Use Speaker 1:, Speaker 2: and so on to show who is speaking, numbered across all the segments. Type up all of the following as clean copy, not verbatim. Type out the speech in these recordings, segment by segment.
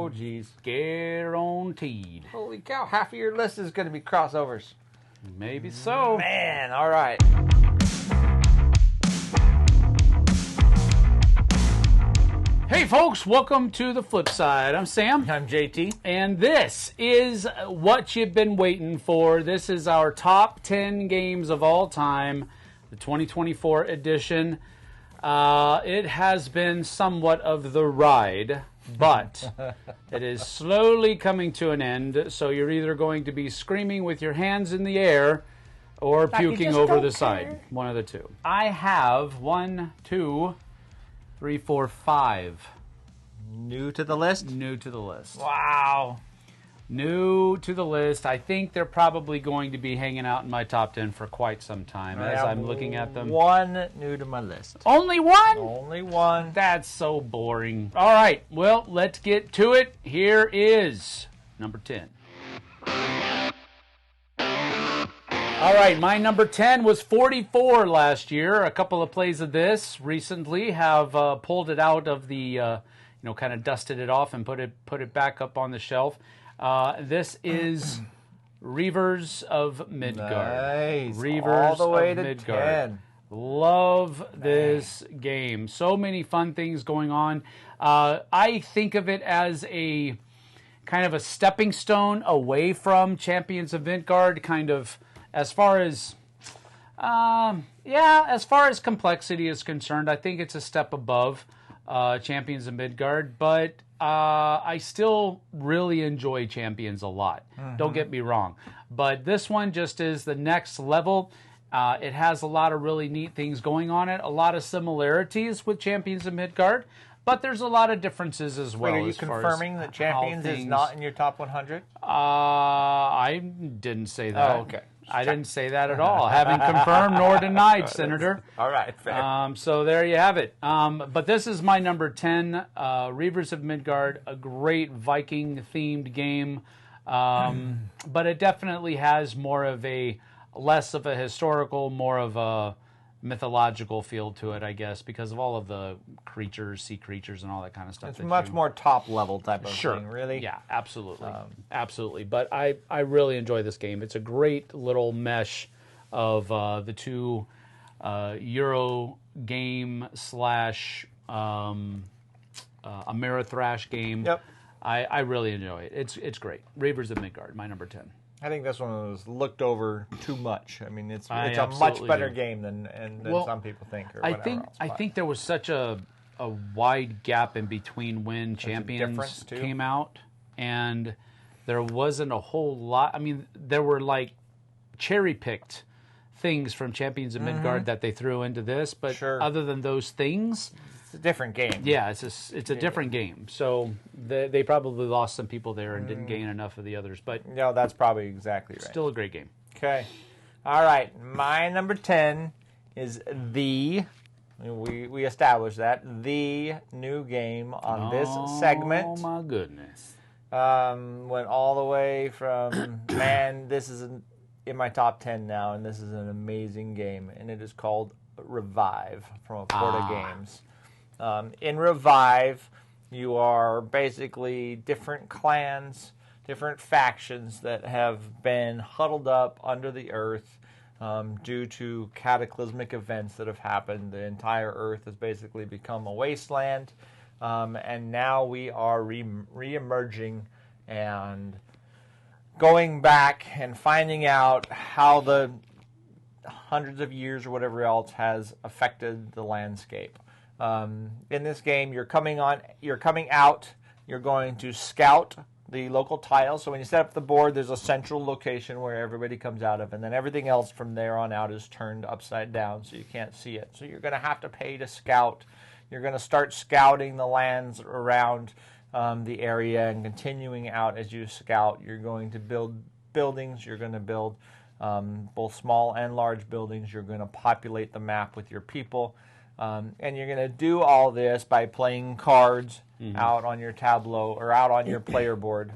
Speaker 1: Oh, geez.
Speaker 2: Guaranteed.
Speaker 1: Holy cow, half of your list is going to be crossovers.
Speaker 2: Maybe so.
Speaker 1: Man, all right.
Speaker 2: Hey folks, welcome to The Flip Side. I'm Sam.
Speaker 1: I'm JT.
Speaker 2: And this is what you've been waiting for. This is our top 10 games of all time, the 2024 edition. It has been somewhat of the ride, but it is slowly coming to an end. So you're either going to be screaming with your hands in the air or puking over the side. One of the two. I have 5
Speaker 1: New to the list?
Speaker 2: new to the list.
Speaker 1: Wow.
Speaker 2: New to the list. I think they're probably going to be hanging out in my top 10 for quite some time as I'm looking at them.
Speaker 1: One new to my list.
Speaker 2: Only one?
Speaker 1: Only one.
Speaker 2: That's so boring. All right, well, let's get to it. Here is number 10. All right, my number 10 was 44 last year. A couple of plays of this recently have pulled it out of the, kind of dusted it off and put it back up on the shelf. This is Reavers of Midgard.
Speaker 1: Nice.
Speaker 2: Reavers
Speaker 1: all the way
Speaker 2: of
Speaker 1: to
Speaker 2: Midgard.
Speaker 1: 10.
Speaker 2: Love this game. So many fun things going on. I think of it as a kind of a stepping stone away from Champions of Midgard, kind of as far as complexity is concerned. I think it's a step above Champions of Midgard, but I still really enjoy Champions a lot. Don't get me wrong. But this one just is the next level. It has a lot of really neat things going on it, a lot of similarities with Champions of Midgard, but there's a lot of differences as well.
Speaker 1: Wait, are you confirming that Champions is not in your top 100?
Speaker 2: I didn't say that.
Speaker 1: Oh, okay.
Speaker 2: I didn't say that at all. Haven't confirmed nor denied, Senator.
Speaker 1: All right, fair.
Speaker 2: So there you have it. But this is my number 10, Reavers of Midgard, a great Viking-themed game. But it definitely has less of a historical, more of a mythological feel to it, I guess, because of all of the sea creatures and all that kind of stuff.
Speaker 1: It's much more top-level type of thing, really.
Speaker 2: Yeah, absolutely. Absolutely. But I really enjoy this game. It's a great little mesh of the two Euro game / Ameritrash game.
Speaker 1: Yep.
Speaker 2: I really enjoy it. It's great. Reavers of Midgard, my number 10.
Speaker 1: I think this one was looked over too much. I mean, it's a much
Speaker 2: absolutely
Speaker 1: better game than some people think. Or
Speaker 2: I
Speaker 1: whatever else,
Speaker 2: think there was such a wide gap in between when Champions came out, and there wasn't a whole lot. I mean, there were like cherry-picked things from Champions of Midgard that they threw into this, but other than those things,
Speaker 1: it's a different game.
Speaker 2: Yeah, it's a different game. So they probably lost some people there and didn't gain enough of the others. But
Speaker 1: no, that's probably exactly right.
Speaker 2: Still a great game.
Speaker 1: Okay. All right. My number 10 is we established that, the new game on this segment.
Speaker 2: Oh, my goodness.
Speaker 1: Went all the way from, this is in my top 10 now, and this is an amazing game, and it is called Revive from Porta Games. In Revive, you are basically different clans, different factions that have been huddled up under the earth due to cataclysmic events that have happened. The entire earth has basically become a wasteland, and now we are re-emerging and going back and finding out how the hundreds of years or whatever else has affected the landscape. In this game, you're coming out, you're going to scout the local tiles. So when you set up the board, there's a central location where everybody comes out of, and then everything else from there on out is turned upside down so you can't see it. So you're going to have to pay to scout. You're going to start scouting the lands around the area and continuing out as you scout. You're going to build buildings. You're going to build both small and large buildings. You're going to populate the map with your people. And you're going to do all this by playing cards out on your tableau or out on your player board.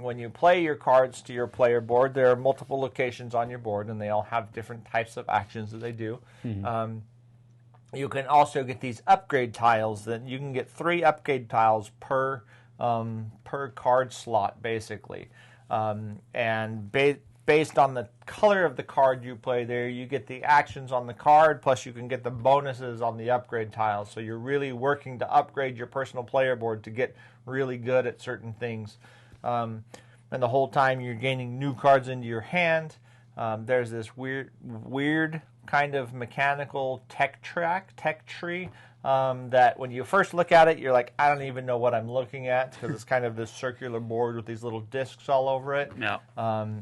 Speaker 1: When you play your cards to your player board, there are multiple locations on your board, and they all have different types of actions that they do. You can also get these upgrade tiles. That you can get 3 upgrade tiles per per card slot, basically. And based on the color of the card you play there, you get the actions on the card, plus you can get the bonuses on the upgrade tiles. So you're really working to upgrade your personal player board to get really good at certain things. And the whole time you're gaining new cards into your hand. There's this weird kind of mechanical tech tree that when you first look at it, you're like, I don't even know what I'm looking at, because it's kind of this circular board with these little discs all over it.
Speaker 2: Yeah.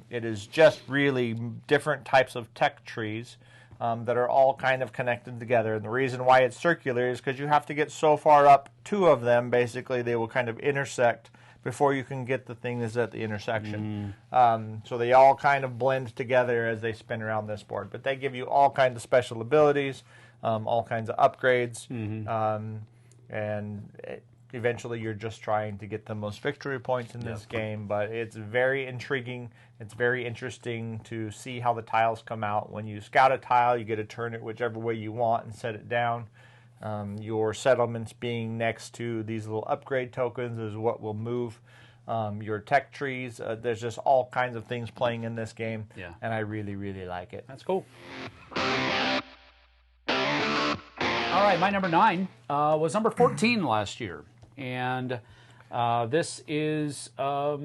Speaker 1: It is just really different types of tech trees that are all kind of connected together. And the reason why it's circular is because you have to get so far up, two of them, basically, they will kind of intersect before you can get the thing that's at the intersection. So they all kind of blend together as they spin around this board. But they give you all kinds of special abilities, all kinds of upgrades, and eventually you're just trying to get the most victory points in this game. But it's very intriguing. It's very interesting to see how the tiles come out. When you scout a tile, you get to turn it whichever way you want and set it down. Your settlements being next to these little upgrade tokens is what will move your tech trees. There's just all kinds of things playing in this game, and I really, really like it.
Speaker 2: That's cool. All right, my number 9 was number 14 last year, and this is a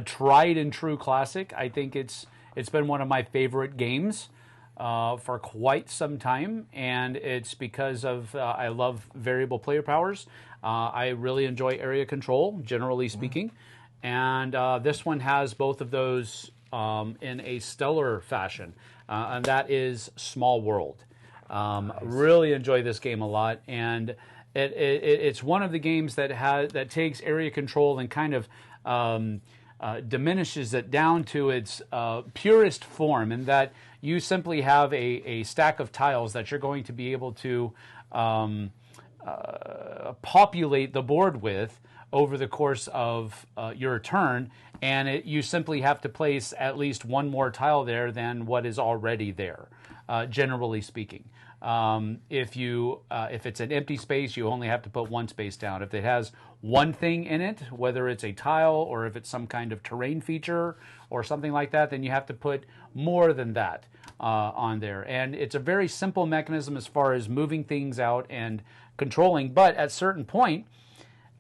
Speaker 2: tried and true classic. I think it's been one of my favorite games for quite some time, and it's because of I love variable player powers. I really enjoy area control, generally speaking, and this one has both of those in a stellar fashion, and that is Small World. Really enjoy this game a lot, and it's one of the games that takes area control and kind of diminishes it down to its purest form, in that you simply have a stack of tiles that you're going to be able to populate the board with over the course of your turn, and you simply have to place at least one more tile there than what is already there, generally speaking. If it's an empty space, you only have to put one space down. If it has one thing in it, whether it's a tile or if it's some kind of terrain feature or something like that, then you have to put more than that on there. And it's a very simple mechanism as far as moving things out and controlling, but at a certain point,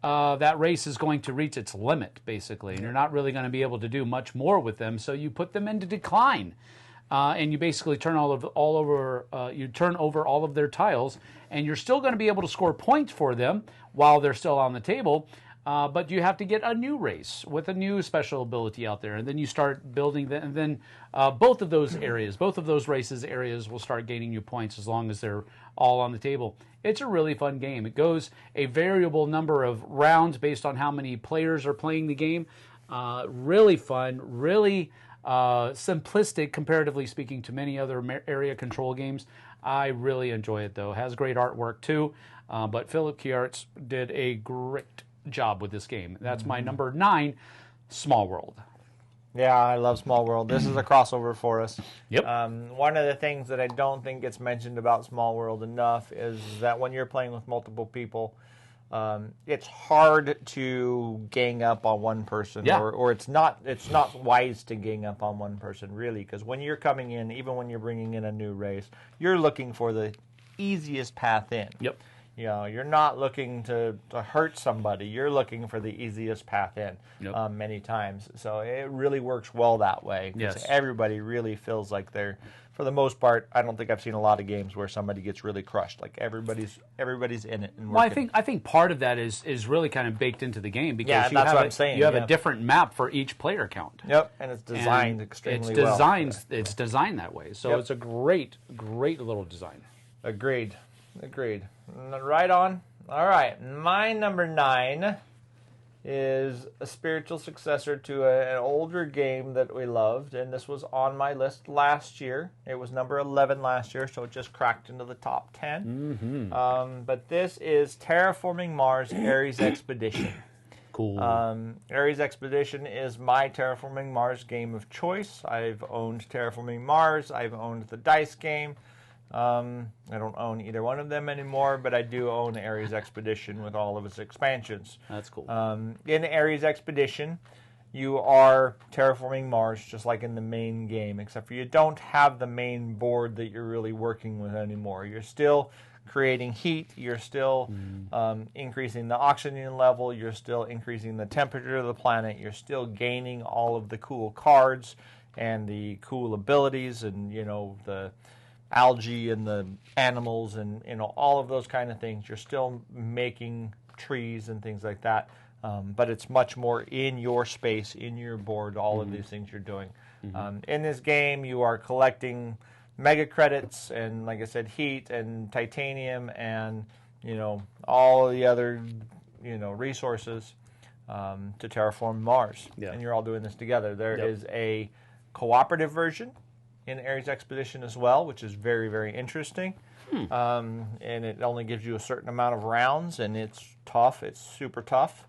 Speaker 2: that race is going to reach its limit, basically, and you're not really going to be able to do much more with them, so you put them into decline. And you basically turn over all of their tiles, and you're still going to be able to score points for them while they're still on the table, but you have to get a new race with a new special ability out there, and then you start building them, and then both of those races areas will start gaining you points as long as they're all on the table. It's a really fun game. It goes a variable number of rounds based on how many players are playing the game. Really fun, really simplistic, comparatively speaking, to many other area control games. I really enjoy it, though. It has great artwork, too. But Philip Keyarts did a great job with this game. That's my number 9, Small World.
Speaker 1: Yeah, I love Small World. This is a crossover for us.
Speaker 2: Yep.
Speaker 1: One of the things that I don't think gets mentioned about Small World enough is that when you're playing with multiple people, it's hard to gang up on one person, or it's not wise to gang up on one person, really, because when you're coming in, even when you're bringing in a new race, you're looking for the easiest path in.
Speaker 2: Yep.
Speaker 1: You know, you're not looking to hurt somebody. You're looking for the easiest path in.
Speaker 2: Yep.
Speaker 1: Many times. So it really works well that way.
Speaker 2: Yes.
Speaker 1: Everybody really feels like they're, for the most part, I don't think I've seen a lot of games where somebody gets really crushed. Like everybody's in it. And
Speaker 2: well, I think part of that is really kind of baked into the game, because
Speaker 1: that's what I'm saying.
Speaker 2: You have a different map for each player count.
Speaker 1: Yep, and it's designed extremely well.
Speaker 2: It's designed that way. So it's a great little design.
Speaker 1: Agreed. Right on. All right, my number 9 is a spiritual successor to an older game that we loved, and this was on my list last year. It was number 11 last year, so it just cracked into the top 10. But this is Terraforming Mars Ares Expedition.
Speaker 2: Cool.
Speaker 1: Ares Expedition is my Terraforming Mars game of choice. I've owned Terraforming Mars. I've owned the dice game. I don't own either one of them anymore, but I do own Ares Expedition with all of its expansions.
Speaker 2: That's cool.
Speaker 1: In Ares Expedition, you are terraforming Mars just like in the main game, except for you don't have the main board that you're really working with anymore. You're still creating heat, you're still increasing the oxygen level, you're still increasing the temperature of the planet, you're still gaining all of the cool cards and the cool abilities and, the algae and the animals and, all of those kind of things. You're still making trees and things like that. But it's much more in your space, in your board, all of these things you're doing. In this game, you are collecting mega credits and, like I said, heat and titanium and, all the other, resources to terraform Mars.
Speaker 2: Yeah.
Speaker 1: And you're all doing this together. There is a cooperative version in Ares Expedition as well, which is very, very interesting. And it only gives you a certain amount of rounds, and it's tough. It's super tough.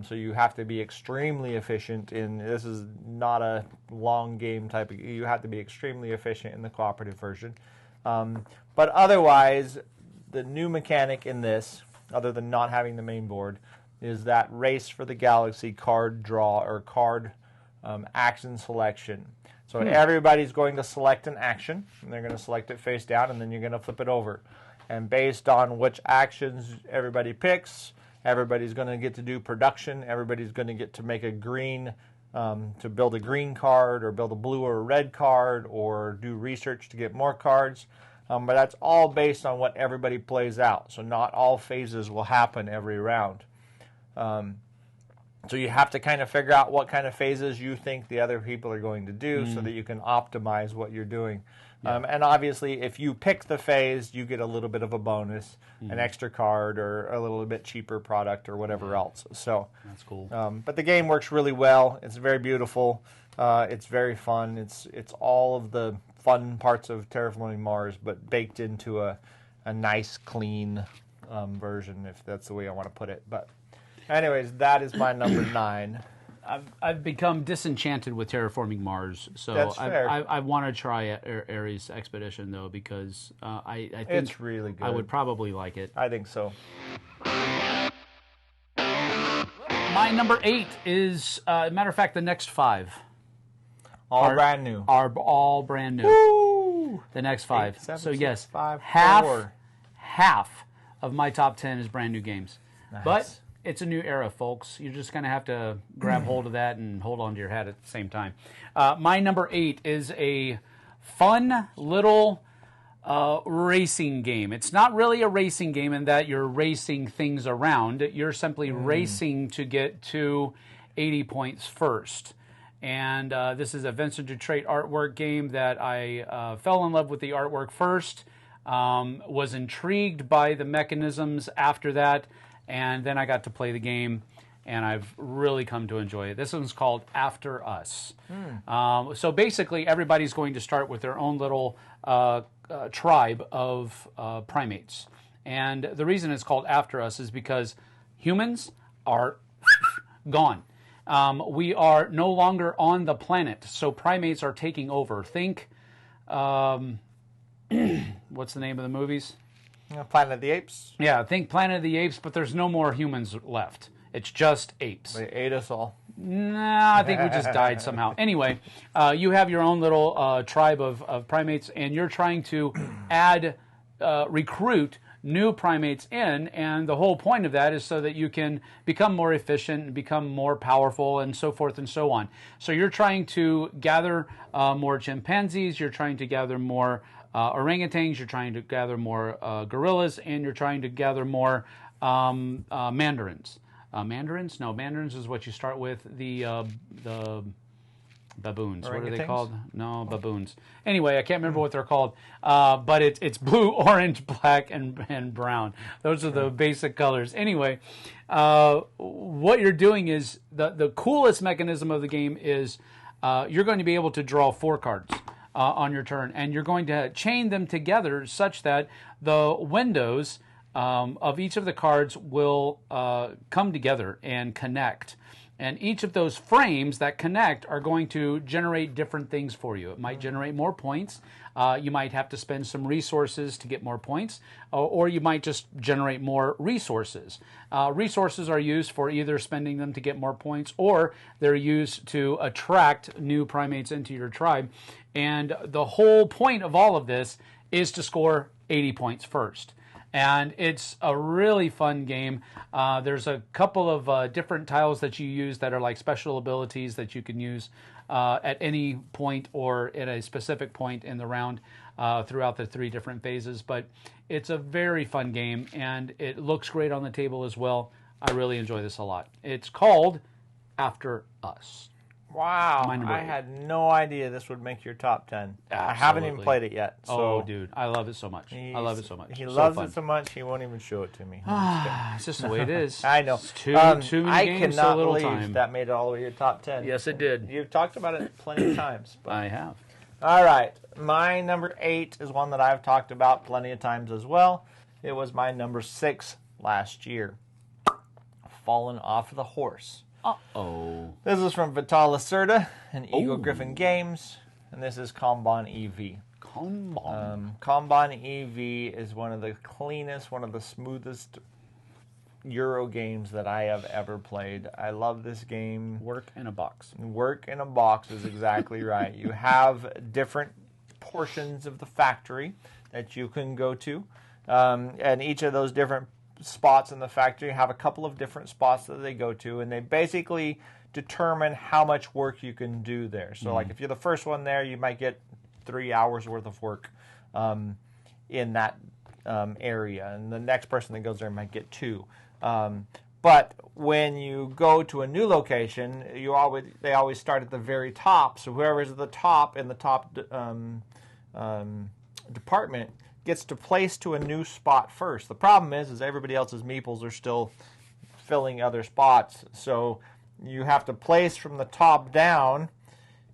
Speaker 1: So you have to be extremely efficient this is not a long game type you have to be extremely efficient in the cooperative version. But otherwise, the new mechanic in this, other than not having the main board, is that Race for the Galaxy card draw or card action selection. So everybody's going to select an action, and they're going to select it face down, and then you're going to flip it over. And based on which actions everybody picks, everybody's going to get to do production. Everybody's going to get to make a green, to build a green card or build a blue or a red card or do research to get more cards. But that's all based on what everybody plays out. So not all phases will happen every round. So you have to kind of figure out what kind of phases you think the other people are going to do so that you can optimize what you're doing. And obviously, if you pick the phase, you get a little bit of a bonus, an extra card, or a little bit cheaper product, or whatever else. So
Speaker 2: that's cool.
Speaker 1: But the game works really well. It's very beautiful. It's very fun. It's all of the fun parts of terraforming Mars, but baked into a nice, clean version, if that's the way I want to put it. But anyways, that is my number 9.
Speaker 2: I've become disenchanted with terraforming Mars, so
Speaker 1: That's fair.
Speaker 2: I want to try Ares Expedition though, because I think
Speaker 1: it's really good.
Speaker 2: I would probably like it.
Speaker 1: I think so.
Speaker 2: My number 8 is, matter of fact, the next 5
Speaker 1: brand new.
Speaker 2: Are all brand new.
Speaker 1: Woo!
Speaker 2: The next 5.
Speaker 1: 8, 7,
Speaker 2: so
Speaker 1: 6,
Speaker 2: yes,
Speaker 1: 5,
Speaker 2: half
Speaker 1: 4.
Speaker 2: of my top 10 is brand new games.
Speaker 1: Nice.
Speaker 2: But it's a new era, folks. You're just going to have to grab hold of that and hold on to your hat at the same time. My number 8 is a fun little racing game. It's not really a racing game in that you're racing things around. You're simply racing to get to 80 points first. And this is a Vincent Dutrait artwork game that I fell in love with the artwork first, was intrigued by the mechanisms after that, and then I got to play the game, and I've really come to enjoy it. This one's called After Us. So basically, everybody's going to start with their own little tribe of primates. And the reason it's called After Us is because humans are gone. We are no longer on the planet, so primates are taking over. Think, what's the name of the movies?
Speaker 1: Planet of the Apes.
Speaker 2: Yeah, think Planet of the Apes, but there's no more humans left. It's just apes.
Speaker 1: They ate us all.
Speaker 2: Nah, I think we just died somehow. Anyway, you have your own little tribe of primates, and you're trying to recruit new primates in, and the whole point of that is so that you can become more efficient and become more powerful and so forth and so on. So you're trying to gather more chimpanzees, you're trying to gather more orangutans, you're trying to gather more gorillas, and you're trying to gather more mandarins. Mandarins? No, mandarins is what you start with. The baboons. What are they called? No, baboons. Anyway, I can't remember what they're called. But it's blue, orange, black, and brown. Those are the basic colors. Anyway, what you're doing is the coolest mechanism of the game is you're going to be able to draw 4 cards on your turn, and you're going to chain them together such that the windows of each of the cards will come together and connect. And each of those frames that connect are going to generate different things for you. It might generate more points. You might have to spend some resources to get more points, or you might just generate more resources. Resources are used for either spending them to get more points, or they're used to attract new primates into your tribe. And the whole point of all of this is to score 80 points first. And it's a really fun game. There's a couple of different tiles that you use that are like special abilities that you can use at any point or at a specific point in the round throughout the 3 different phases. But it's a very fun game, and it looks great on the table as well. I really enjoy this a lot. It's called After Us.
Speaker 1: Wow, I had no idea this would make your top 10.
Speaker 2: Absolutely.
Speaker 1: I haven't even played it yet. So
Speaker 2: oh, dude, I love it so much. I love it so much.
Speaker 1: He loves it so much, he won't even show it to me.
Speaker 2: It's just the way it is.
Speaker 1: I know.
Speaker 2: It's too many games, so little
Speaker 1: believe
Speaker 2: time.
Speaker 1: That made it all the way to your top 10.
Speaker 2: Yes, it did.
Speaker 1: You've talked about it plenty of times. But.
Speaker 2: I have.
Speaker 1: All right, my number 8 is one that I've talked about plenty of times as well. It was my number 6 last year. Fallen Off the Horse.
Speaker 2: Uh-oh.
Speaker 1: This is from Vital Lacerda and Eagle Griffin Games, and this is Kanban EV. Kanban EV is one of the cleanest, one of the smoothest Euro games that I have ever played. I love this game.
Speaker 2: Work in a box.
Speaker 1: Work in a box is exactly right. You have different portions of the factory that you can go to, and each of those different spots in the factory have a couple of different spots that they go to, and they basically determine how much work you can do there. So like if you're the first one there, you might get 3 hours worth of work in that area, and the next person that goes there might get 2. But when you go to a new location, they always start at the very top. So whoever's at the top in the top department gets to place to a new spot first. The problem is everybody else's meeples are still filling other spots. So you have to place from the top down,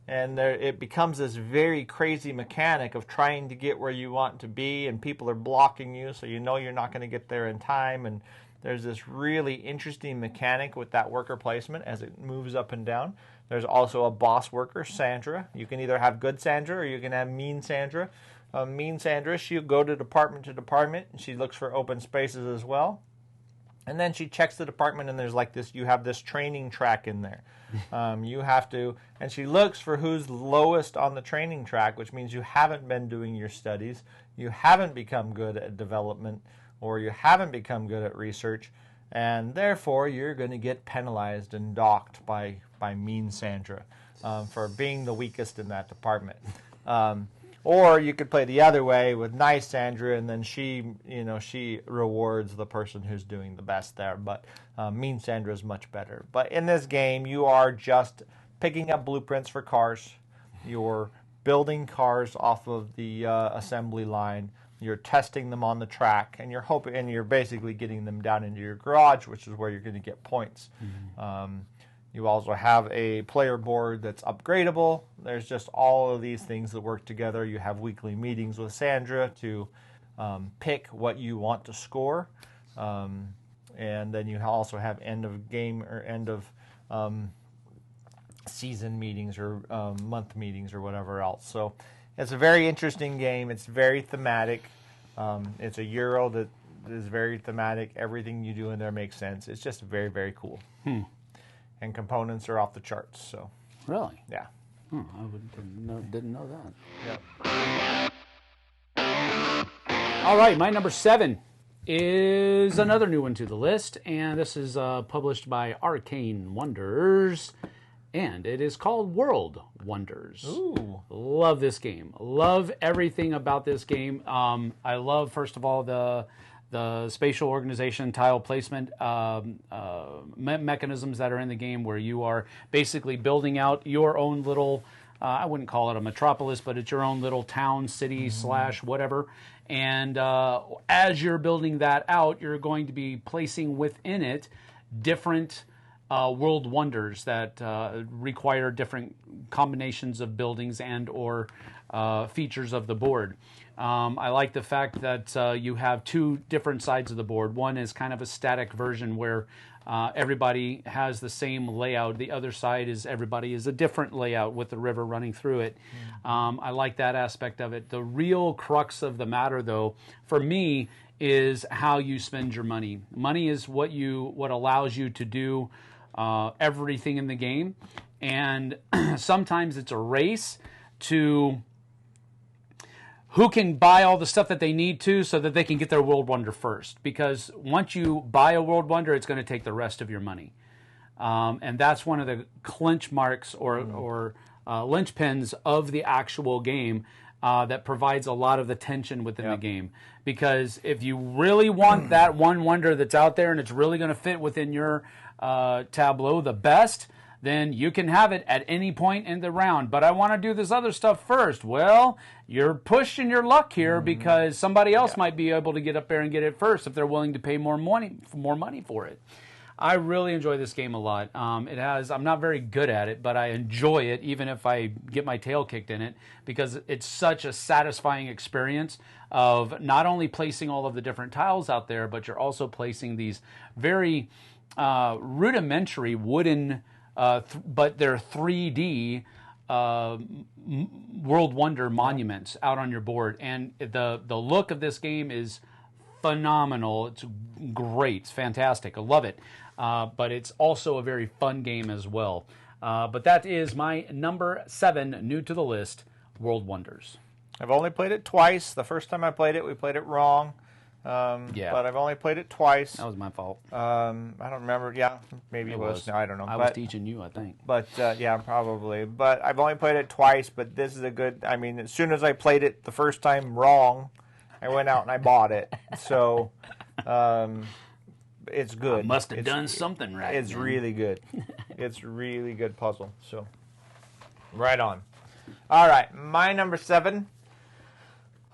Speaker 1: and it becomes this very crazy mechanic of trying to get where you want to be, and people are blocking you, so you know you're not going to get there in time. And there's this really interesting mechanic with that worker placement as it moves up and down. There's also a boss worker, Sandra. You can either have good Sandra or you can have mean Sandra. Mean Sandra, she'll go to department, and she looks for open spaces as well. And then she checks the department, and there's like this, you have this training track in there. You have to, and she looks for who's lowest on the training track, which means you haven't been doing your studies, you haven't become good at development, or you haven't become good at research, and therefore you're going to get penalized and docked by Mean Sandra for being the weakest in that department. Or you could play the other way with Nice Sandra, and then she rewards the person who's doing the best there. But Mean Sandra is much better. But in this game, you are just picking up blueprints for cars. You're building cars off of the assembly line. You're testing them on the track, and you're basically getting them down into your garage, which is where you're going to get points. Mm-hmm. You also have a player board that's upgradable. There's just all of these things that work together. You have weekly meetings with Sandra to pick what you want to score. And then you also have end of game or end of season meetings or month meetings or whatever else. So it's a very interesting game. It's very thematic. It's a Euro that is very thematic. Everything you do in there makes sense. It's just very, very cool. And components are off the charts. So
Speaker 2: really,
Speaker 1: yeah.
Speaker 2: I didn't know that.
Speaker 1: Yep.
Speaker 2: All right, my number 7 is another new one to the list, and this is published by Arcane Wonders, and it is called World Wonders.
Speaker 1: Ooh.
Speaker 2: Love this game. Love everything about this game. I love, first of all, the spatial organization, tile placement mechanisms that are in the game, where you are basically building out your own little, I wouldn't call it a metropolis, but it's your own little town, city / whatever. And as you're building that out, you're going to be placing within it different world wonders that require different combinations of buildings and or features of the board. I like the fact that you have 2 different sides of the board. One is kind of a static version where everybody has the same layout. The other side is everybody is a different layout with the river running through it. I like that aspect of it. The real crux of the matter, though, for me, is how you spend your money. Money is what allows you to do everything in the game, and sometimes it's a race to who can buy all the stuff that they need to so that they can get their World Wonder first. Because once you buy a World Wonder, it's going to take the rest of your money. And that's one of the clinch marks or linchpins of the actual game that provides a lot of the tension within the game. Because if you really want that one wonder that's out there and it's really going to fit within your tableau the best, then you can have it at any point in the round. But I want to do this other stuff first. Well, you're pushing your luck here because somebody else might be able to get up there and get it first if they're willing to pay more money for it. I really enjoy this game a lot. I'm not very good at it, but I enjoy it even if I get my tail kicked in it because it's such a satisfying experience of not only placing all of the different tiles out there, but you're also placing these very rudimentary wooden but they're 3D World Wonder monuments out on your board. And the look of this game is phenomenal. It's great. It's fantastic. I love it. But it's also a very fun game as well. But that is my number 7, new to the list, World Wonders.
Speaker 1: I've only played it twice. The first time I played it, we played it wrong. But I've only played it twice.
Speaker 2: That was my fault.
Speaker 1: I don't remember. Yeah, maybe it was. No, I don't know.
Speaker 2: I was teaching you, I think.
Speaker 1: But, yeah, probably. But I've only played it twice, but this is a good... I mean, as soon as I played it the first time wrong, I went out and I bought it. So, it's good.
Speaker 2: I must have done something right.
Speaker 1: It's really good. It's really good puzzle. So, right on. All right, my number 7...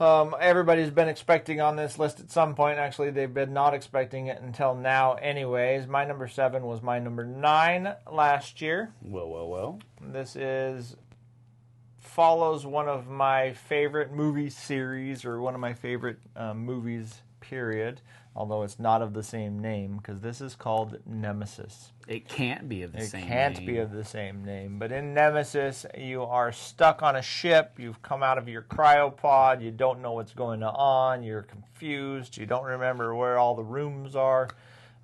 Speaker 1: everybody's been expecting on this list at some point. Actually, they've been not expecting it until now anyways. My number 7 was my number 9 last year.
Speaker 2: Well.
Speaker 1: This follows one of my favorite movie series, or one of my favorite movies, period. Although it's not of the same name, because this is called Nemesis.
Speaker 2: It can't be of the same name.
Speaker 1: It can't be of the same name. But in Nemesis, you are stuck on a ship. You've come out of your cryopod. You don't know what's going on. You're confused. You don't remember where all the rooms are.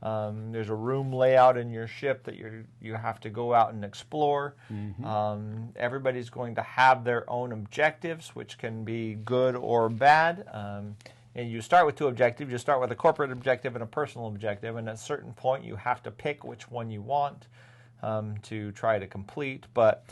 Speaker 1: There's a room layout in your ship that you have to go out and explore. Everybody's going to have their own objectives, which can be good or bad. And you start with 2 objectives. You start with a corporate objective and a personal objective, and at a certain point you have to pick which one you want to try to complete. But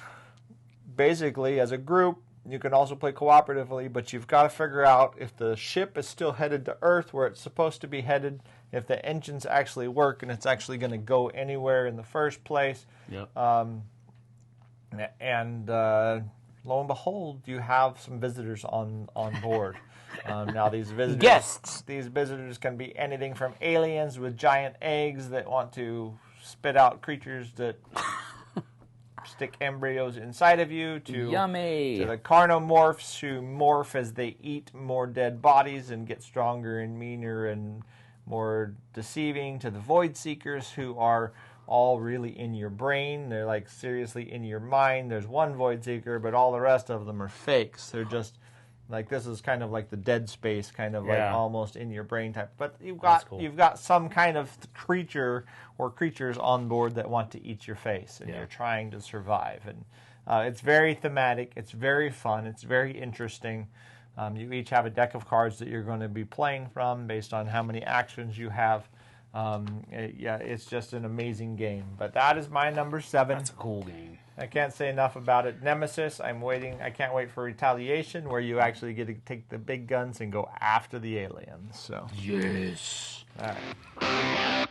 Speaker 1: basically, as a group, you can also play cooperatively, but you've got to figure out if the ship is still headed to Earth where it's supposed to be headed, if the engines actually work and it's actually going to go anywhere in the first place.
Speaker 2: Yep.
Speaker 1: And lo and behold, you have some visitors on board. Now these visitors,
Speaker 2: guests.
Speaker 1: These visitors can be anything from aliens with giant eggs that want to spit out creatures that stick embryos inside of you, to
Speaker 2: Yummy.
Speaker 1: To the carnomorphs who morph as they eat more dead bodies and get stronger and meaner and more deceiving, to the void seekers who are all really in your brain. They're like seriously in your mind. There's one void seeker, but all the rest of them are fakes. They're just like, this is kind of like the Dead Space, kind of like almost in your brain type. But you've got some kind of creature or creatures on board that want to eat your face, and you're trying to survive. And it's very thematic. It's very fun. It's very interesting. You each have a deck of cards that you're going to be playing from based on how many actions you have. It's just an amazing game. But that is my number 7.
Speaker 2: That's a cool game.
Speaker 1: I can't say enough about it. Nemesis, I can't wait for Retaliation, where you actually get to take the big guns and go after the aliens. So
Speaker 2: yes.
Speaker 1: All right.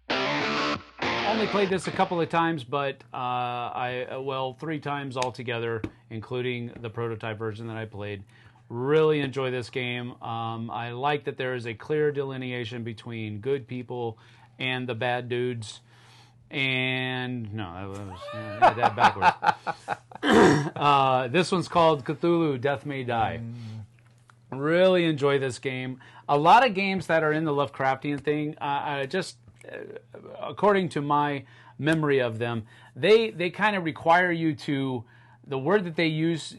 Speaker 2: I only played this a couple of times, but 3 times altogether, including the prototype version that I played. Really enjoy this game. I like that there is a clear delineation between good people and the bad dudes. And no, that was backwards. This one's called Cthulhu: Death May Die. Really enjoy this game. A lot of games that are in the Lovecraftian thing, according to my memory of them, they kind of require you to. The word that they use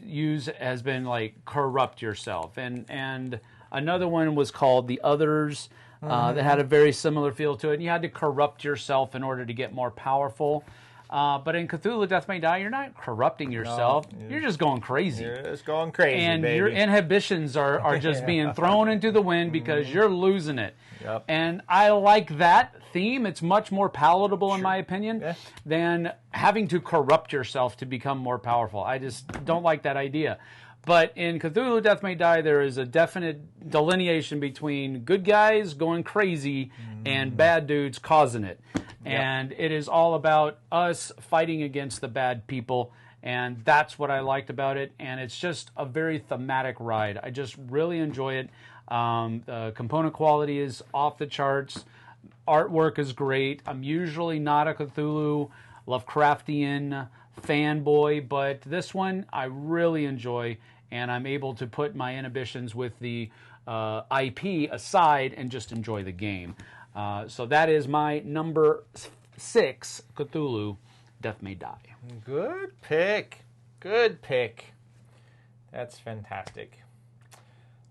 Speaker 2: has been like corrupt yourself, and another one was called The Others that had a very similar feel to it. And you had to corrupt yourself in order to get more powerful. But in Cthulhu Death May Die, you're not corrupting yourself. No, you're just going crazy.
Speaker 1: You're just going crazy,
Speaker 2: and
Speaker 1: baby.
Speaker 2: Your inhibitions are just being thrown into the wind because you're losing it.
Speaker 1: Yep.
Speaker 2: And I like that theme. It's much more palatable, in my opinion, than having to corrupt yourself to become more powerful. I just don't like that idea. But in Cthulhu Death May Die, there is a definite delineation between good guys going crazy and bad dudes causing it. And it is all about us fighting against the bad people. And that's what I liked about it. And it's just a very thematic ride. I just really enjoy it. The component quality is off the charts. Artwork is great. I'm usually not a Cthulhu Lovecraftian fanboy, but this one I really enjoy. And I'm able to put my inhibitions with the IP aside and just enjoy the game. So that is my number 6, Cthulhu Death May Die.
Speaker 1: Good pick. Good pick. That's fantastic.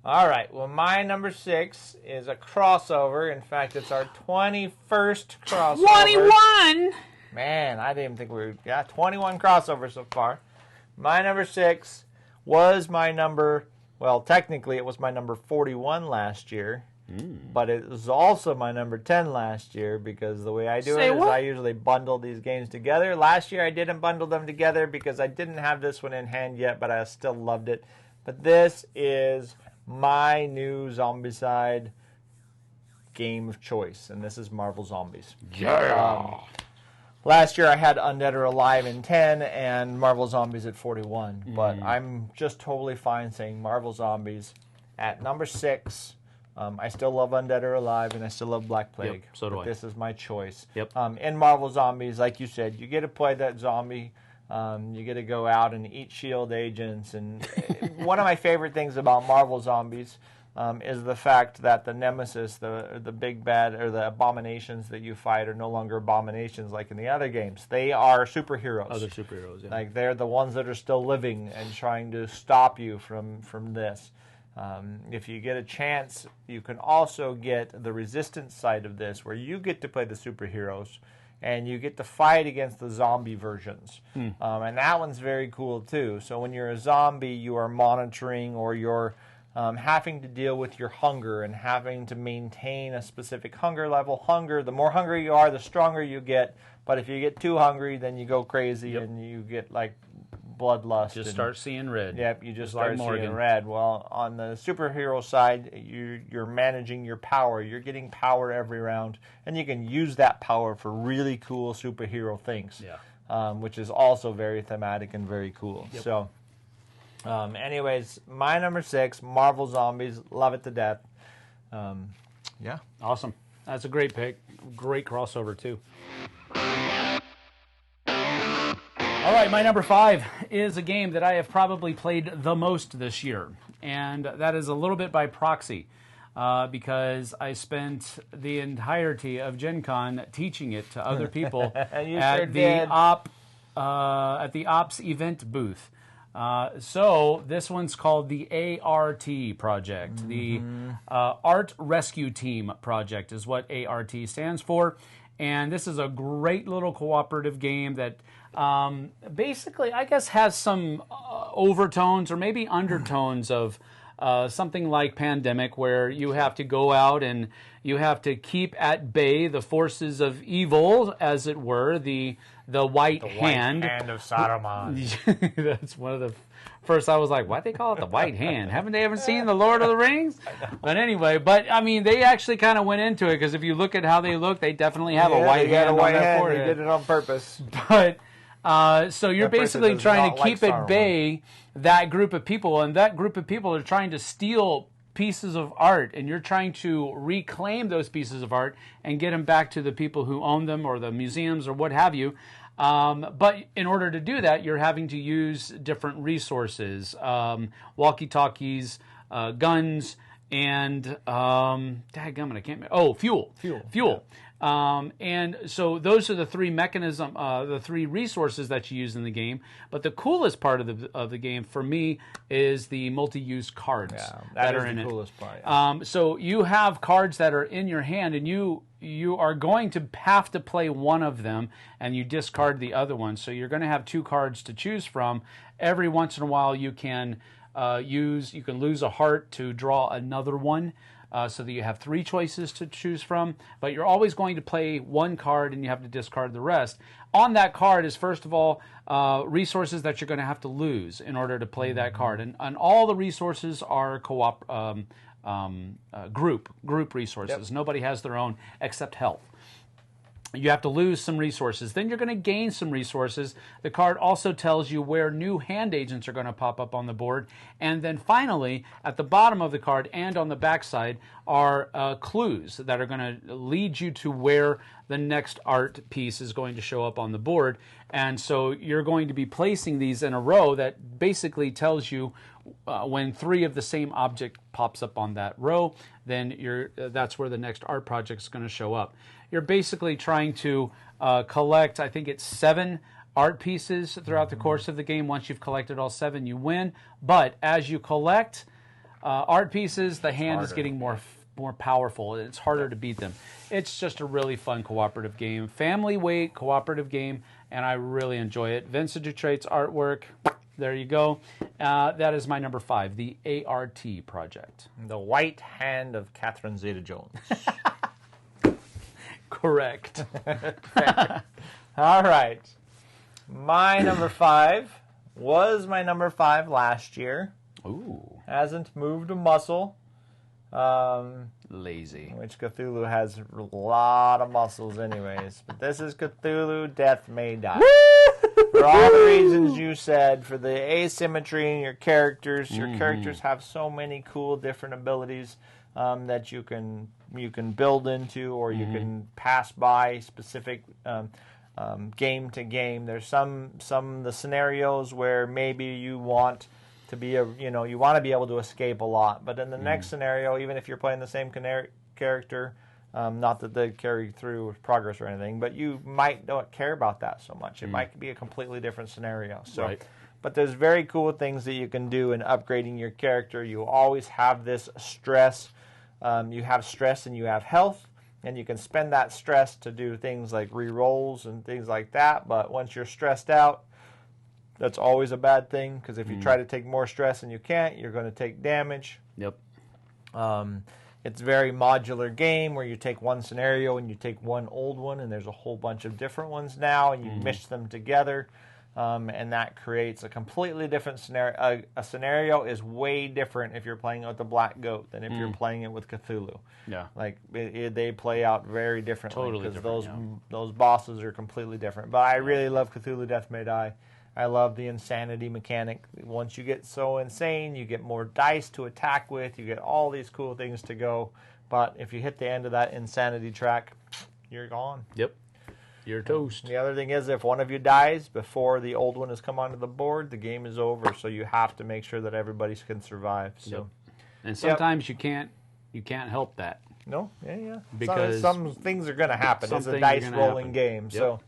Speaker 1: All right. Well, my number 6 is a crossover. In fact, it's our 21st crossover.
Speaker 2: 21!
Speaker 1: Man, I didn't even think we were... Yeah, 21 crossovers so far. My number 6 was my number... Well, technically, it was my number 41 last year. But it was also my number 10 last year because the way I do it is I usually bundle these games together. Last year I didn't bundle them together because I didn't have this one in hand yet, but I still loved it. But this is my new Zombicide game of choice, and this is Marvel Zombies.
Speaker 2: Yeah!
Speaker 1: Last year I had Undead or Alive in 10 and Marvel Zombies at 41. But I'm just totally fine saying Marvel Zombies at number 6. I still love Undead or Alive, and I still love Black Plague.
Speaker 2: Yep, so do I.
Speaker 1: This is my choice.
Speaker 2: Yep.
Speaker 1: In Marvel Zombies, like you said, you get to play that zombie. You get to go out and eat shield agents. And one of my favorite things about Marvel Zombies is the fact that the nemesis, the big bad, or the abominations that you fight are no longer abominations like in the other games. They are superheroes.
Speaker 2: Other superheroes, yeah.
Speaker 1: Like they're the ones that are still living and trying to stop you from this. If you get a chance, you can also get the resistance side of this, where you get to play the superheroes, and you get to fight against the zombie versions. And that one's very cool, too. So when you're a zombie, you are monitoring, or you're having to deal with your hunger and having to maintain a specific hunger level. The more hungry you are, the stronger you get. But if you get too hungry, then you go crazy and you get, like, bloodlust.
Speaker 2: Just start seeing red.
Speaker 1: Yep, you just start seeing red. Well, on the superhero side, you're managing your power. You're getting power every round, and you can use that power for really cool superhero things, which is also very thematic and very cool. Yep. So, anyways, my number 6, Marvel Zombies. Love it to death. Yeah.
Speaker 2: Awesome. That's a great pick. Great crossover, too. All right, my number 5 is a game that I have probably played the most this year, and that is a little bit by proxy, because I spent the entirety of Gen Con teaching it to other people at the Ops event booth. So this one's called the ART Project. The Art Rescue Team Project is what ART stands for. And this is a great little cooperative game that basically, I guess, has some overtones or maybe undertones of something like Pandemic, where you have to go out and you have to keep at bay the forces of evil, as it were, the White Hand.
Speaker 1: White Hand of Saruman.
Speaker 2: That's one of the first I was like, why do they call it the White Hand? Haven't they ever seen The Lord of the Rings? But anyway, I mean, they actually kind of went into it, because if you look at how they look, they definitely have a white hand on their forehead.
Speaker 1: They did it on purpose.
Speaker 2: But so you're basically trying to keep at bay that group of people, and that group of people are trying to steal pieces of art, and you're trying to reclaim those pieces of art and get them back to the people who own them, or the museums, or what have you. But in order to do that, you're having to use different resources, walkie-talkies, guns, and dadgummit, I can't remember. Oh, fuel. And so those are the three the three resources that you use in the game. But the coolest part of the game for me is the multi-use cards that are in it.
Speaker 1: That is the coolest part. Yeah.
Speaker 2: So you have cards that are in your hand, and you are going to have to play one of them, and you discard the other one. So you're going to have two cards to choose from. Every once in a while, you can lose a heart to draw another one. So that you have three choices to choose from, but you're always going to play one card and you have to discard the rest. On that card is, first of all, resources that you're going to have to lose in order to play that card. And all the resources are group resources. Yep. Nobody has their own except health. You have to lose some resources. Then you're going to gain some resources. The card also tells you where new hand agents are going to pop up on the board. And then finally, at the bottom of the card and on the backside are clues that are going to lead you to where the next art piece is going to show up on the board. And so you're going to be placing these in a row that basically tells you when three of the same object pops up on that row, then that's where the next art project is going to show up. You're basically trying to collect, I think it's 7 art pieces throughout the course of the game. Once you've collected all 7, you win. But as you collect art pieces, the hand is getting more powerful. It's harder to beat them. It's just a really fun cooperative game. Family weight cooperative game, and I really enjoy it. Vincent Dutrait's artwork, there you go. That is my number 5, the ART project.
Speaker 1: The White Hand of Catherine Zeta-Jones.
Speaker 2: Correct.
Speaker 1: All right. My number 5 was my number 5 last year.
Speaker 2: Ooh.
Speaker 1: Hasn't moved a muscle.
Speaker 2: Lazy.
Speaker 1: Which Cthulhu has a lot of muscles anyways. But this is Cthulhu Death May Die. For all the reasons you said, for the asymmetry in your characters. Your characters have so many cool different abilities that you can build into, or you can pass by specific game to game. There's some of the scenarios where maybe you want to be you want to be able to escape a lot, but in the next scenario, even if you're playing the same character, not that they carry through progress or anything, but you might not care about that so much. It might be a completely different scenario. So.
Speaker 2: Right.
Speaker 1: But there's very cool things that you can do in upgrading your character. You always have this stress. You have stress and you have health, and you can spend that stress to do things like re-rolls and things like that. But once you're stressed out, that's always a bad thing, because if you try to take more stress and you can't, you're going to take damage.
Speaker 2: Yep.
Speaker 1: It's a very modular game where you take one scenario and you take one old one, and there's a whole bunch of different ones now, and you mesh them together. And that creates a completely different scenario. A scenario is way different if you're playing it with the Black Goat than if you're playing it with Cthulhu.
Speaker 2: Yeah,
Speaker 1: like they play out very differently.
Speaker 2: Totally
Speaker 1: because
Speaker 2: different,
Speaker 1: those bosses are completely different. But I really love Cthulhu Death May Die. I love the insanity mechanic. Once you get so insane, you get more dice to attack with. You get all these cool things to go. But if you hit the end of that insanity track, you're gone.
Speaker 2: Yep. You're toast.
Speaker 1: The other thing is, if one of you dies before the old one has come onto the board, the game is over. So you have to make sure that everybody can survive. So,
Speaker 2: and sometimes you can't help that.
Speaker 1: No, yeah.
Speaker 2: Because
Speaker 1: some things are going to happen. It's a dice rolling game. Yep. So,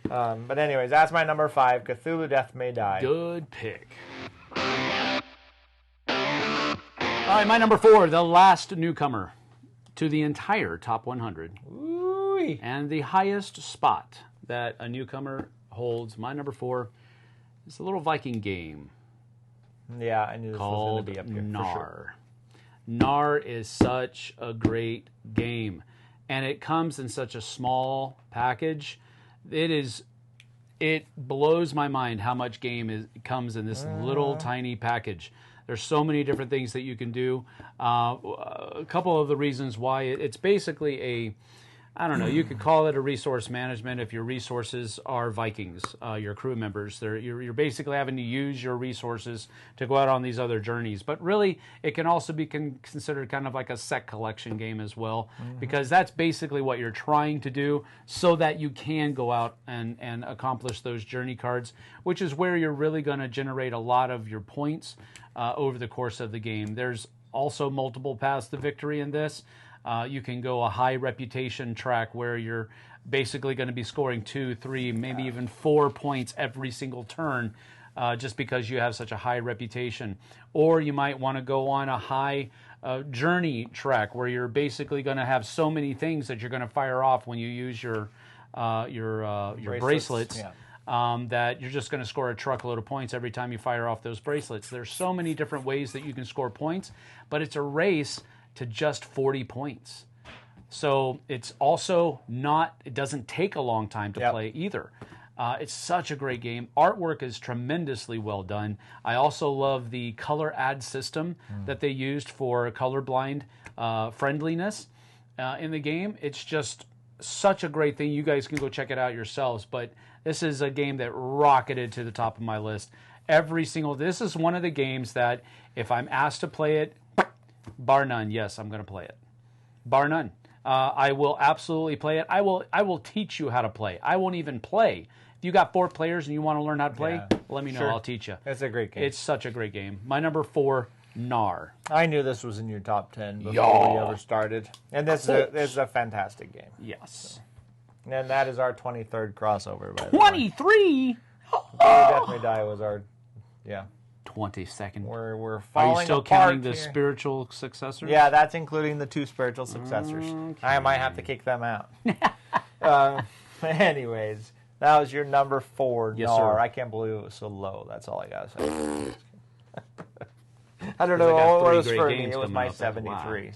Speaker 1: but anyways, that's my number 5. Cthulhu Death May Die.
Speaker 2: Good pick. All right, my number 4, the last newcomer to the entire top 100.
Speaker 1: Ooh-wee.
Speaker 2: And the highest spot that a newcomer holds, my number 4, is a little Viking game.
Speaker 1: Yeah, I knew this was going to be up here.
Speaker 2: Gnar.
Speaker 1: For sure.
Speaker 2: Gnar is such a great game, and it comes in such a small package. It blows my mind how much game comes in this little tiny package. There's so many different things that you can do. A couple of the reasons why it's basically you could call it a resource management if your resources are Vikings, your crew members. You're basically having to use your resources to go out on these other journeys. But really, it can also be considered kind of like a set collection game as well, because that's basically what you're trying to do so that you can go out and accomplish those journey cards, which is where you're really going to generate a lot of your points over the course of the game. There's also multiple paths to victory in this. You can go a high reputation track where you're basically going to be scoring 2, 3, maybe even 4 points every single turn just because you have such a high reputation. Or you might want to go on a high journey track where you're basically going to have so many things that you're going to fire off when you use your bracelets. That you're just going to score a truckload of points every time you fire off those bracelets. There's so many different ways that you can score points, but it's a race to just 40 points. So it's also not, it doesn't take a long time to play either. It's such a great game. Artwork is tremendously well done. I also love the color add system that they used for colorblind friendliness in the game. It's just such a great thing. You guys can go check it out yourselves, but this is a game that rocketed to the top of my list. This is one of the games that if I'm asked to play it, bar none, yes, I'm going to play it. Bar none. I will absolutely play it. I will teach you how to play. I won't even play. If you got 4 players and you want to learn how to play, let me know. Sure. I'll teach you.
Speaker 1: It's a great game.
Speaker 2: It's such a great game. My number 4, Nar.
Speaker 1: I knew this was in your top 10 before we ever stared. And this is a fantastic game.
Speaker 2: Yes.
Speaker 1: So. And that is our 23rd crossover, by the
Speaker 2: 23?
Speaker 1: Death May Die was our,
Speaker 2: 22nd.
Speaker 1: We're falling apart.
Speaker 2: Are you still counting the spiritual successors?
Speaker 1: Yeah, that's including the 2 spiritual successors. Okay. I might have to kick them out. Anyways, that was your number 4,
Speaker 2: yes,
Speaker 1: Nar.
Speaker 2: Sir.
Speaker 1: I can't believe it was so low. That's all I got to say. I don't know what it was for me. It was my 73,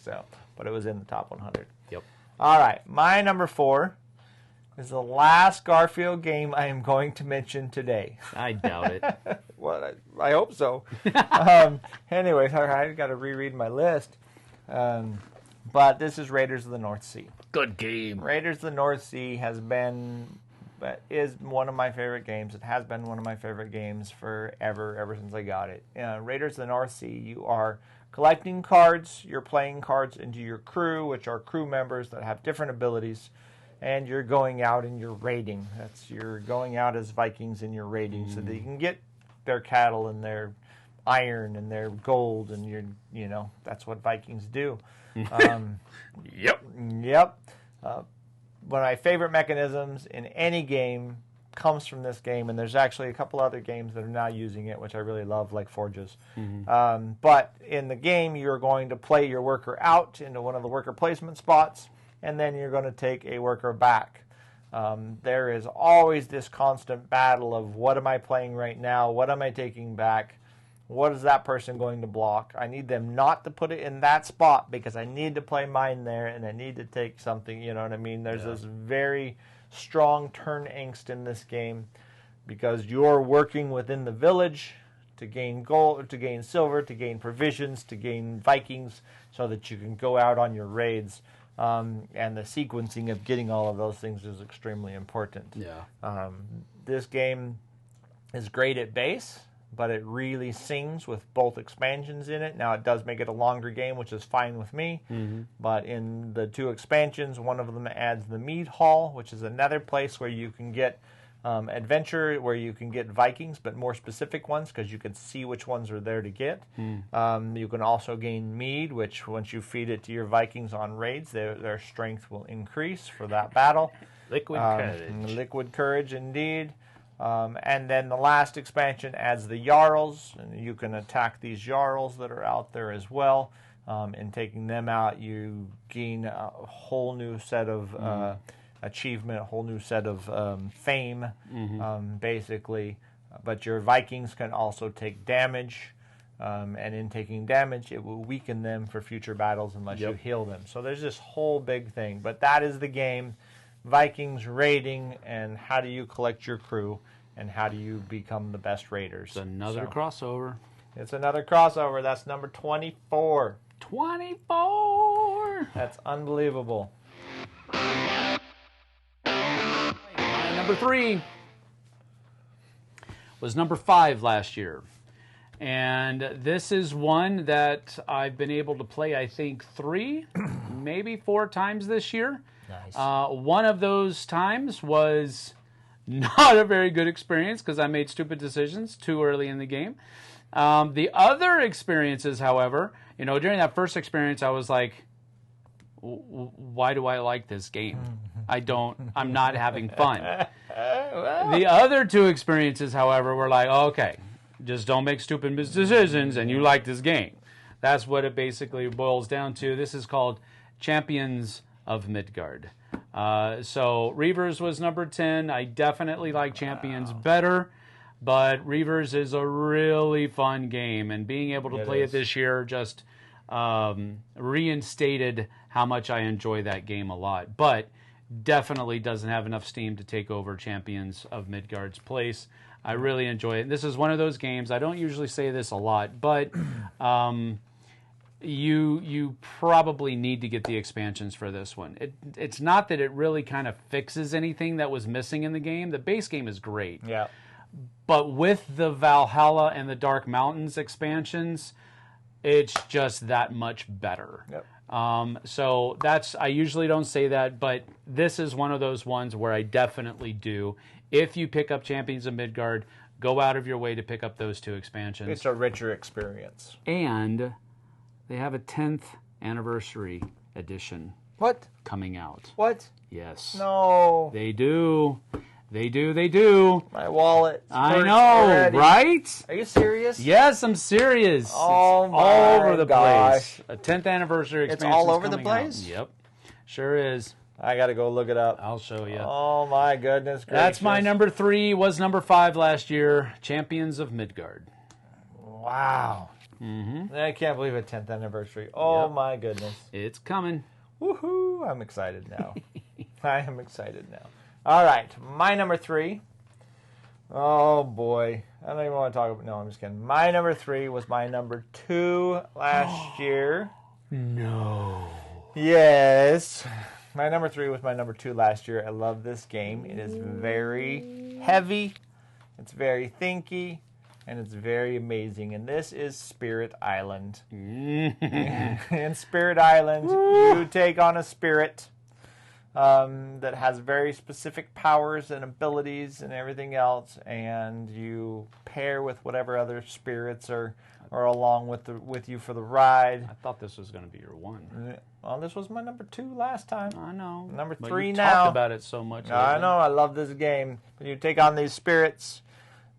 Speaker 1: but it was in the top 100.
Speaker 2: Yep.
Speaker 1: All right, my number 4 is the last Garfield game I am going to mention today.
Speaker 2: I doubt it.
Speaker 1: Well, I hope so. Anyways, I got to reread my list. But this is Raiders of the North Sea.
Speaker 2: Good game.
Speaker 1: Raiders of the North Sea is one of my favorite games. It has been one of my favorite games ever since I got it. Raiders of the North Sea, you are collecting cards. You're playing cards into your crew, which are crew members that have different abilities. And you're going out and you're raiding. You're going out as Vikings and you're raiding so that you can get their cattle and their iron and their gold, and that's what Vikings do.
Speaker 2: Yep.
Speaker 1: One of my favorite mechanisms in any game comes from this game, and there's actually a couple other games that are now using it, which I really love, like Forges. But in the game, you're going to play your worker out into one of the worker placement spots, and then you're going to take a worker back. There is always this constant battle of what am I playing right now? What am I taking back? What is that person going to block? I need them not to put it in that spot because I need to play mine there and I need to take something, you know what I mean? There's this very strong turn angst in this game because you're working within the village to gain gold, to gain silver, to gain provisions, to gain Vikings so that you can go out on your raids. And the sequencing of getting all of those things is extremely important. This game is great at base, but it really sings with both expansions in it. Now, it does make it a longer game, which is fine with me. But in the 2 expansions, one of them adds the Mead Hall, which is another place where you can get adventure, where you can get Vikings, but more specific ones because you can see which ones are there to get. You can also gain mead, which once you feed it to your Vikings on raids, their strength will increase for that battle.
Speaker 2: Liquid courage.
Speaker 1: Liquid courage, indeed. And then the last expansion adds the Jarls, and you can attack these Jarls that are out there as well. And taking them out, you gain a whole new set of achievement, a whole new set of fame, basically. But your Vikings can also take damage, and in taking damage, it will weaken them for future battles unless you heal them. So there's this whole big thing. But that is the game. Vikings raiding, and how do you collect your crew, and how do you become the best raiders.
Speaker 2: It's another crossover.
Speaker 1: It's another crossover. That's number 24.
Speaker 2: 24!
Speaker 1: That's unbelievable.
Speaker 2: Number 3 was number 5 last year. And this is one that I've been able to play, I think, 3, maybe 4 times this year.
Speaker 1: Nice.
Speaker 2: One of those times was not a very good experience because I made stupid decisions too early in the game. The other experiences, however, during that first experience, I was like, why do I like this game? I'm not having fun. The other two experiences, however, were like, okay, just don't make stupid decisions and you like this game. That's what it basically boils down to. This is called Champions of Midgard. So Reavers was number 10. I definitely like Champions better, but Reavers is a really fun game, and being able to play it this year just reinstated how much I enjoy that game a lot. But definitely doesn't have enough steam to take over Champions of Midgard's place. I really enjoy it. This is one of those games, I don't usually say this a lot, but you probably need to get the expansions for this one. It's not that it really kind of fixes anything that was missing in the game. The base game is great.
Speaker 1: Yeah.
Speaker 2: But with the Valhalla and the Dark Mountains expansions, it's just that much better.
Speaker 1: Yep.
Speaker 2: So I usually don't say that, but this is one of those ones where I definitely do. If you pick up Champions of Midgard, go out of your way to pick up those two expansions.
Speaker 1: It's a richer experience.
Speaker 2: And they have a 10th anniversary edition.
Speaker 1: What?
Speaker 2: Coming out.
Speaker 1: What?
Speaker 2: Yes.
Speaker 1: No.
Speaker 2: They do. They do.
Speaker 1: My wallet.
Speaker 2: I know,
Speaker 1: already.
Speaker 2: Right?
Speaker 1: Are you serious?
Speaker 2: Yes, I'm serious.
Speaker 1: Oh,
Speaker 2: it's all over the
Speaker 1: gosh.
Speaker 2: place. A 10th anniversary expansion.
Speaker 1: It's all over the place?
Speaker 2: Yep. Sure is.
Speaker 1: I got to go look it up.
Speaker 2: I'll show you.
Speaker 1: Oh, my goodness gracious.
Speaker 2: That's my number 3, was number 5 last year. Champions of Midgard.
Speaker 1: Wow. Mm-hmm. I can't believe a 10th anniversary. Oh, my goodness.
Speaker 2: It's coming.
Speaker 1: Woohoo. I'm excited now. I am excited now. All right. My number 3. Oh, boy. I don't even want to talk about... No, I'm just kidding. My number 3 was my number 2 last year.
Speaker 2: No.
Speaker 1: Yes. My number 3 was my number 2 last year. I love this game. It is very heavy. It's very thinky. And it's very amazing. And this is Spirit Island. In Spirit Island, you take on a spirit that has very specific powers and abilities and everything else. And you pair with whatever other spirits are along with you for the ride.
Speaker 2: I thought this was going to be your 1.
Speaker 1: Well, this was my number 2 last time.
Speaker 2: I know.
Speaker 1: Number
Speaker 2: but
Speaker 1: 3
Speaker 2: you
Speaker 1: now.
Speaker 2: Talked about it so much.
Speaker 1: I know. I love this game. When you take on these spirits,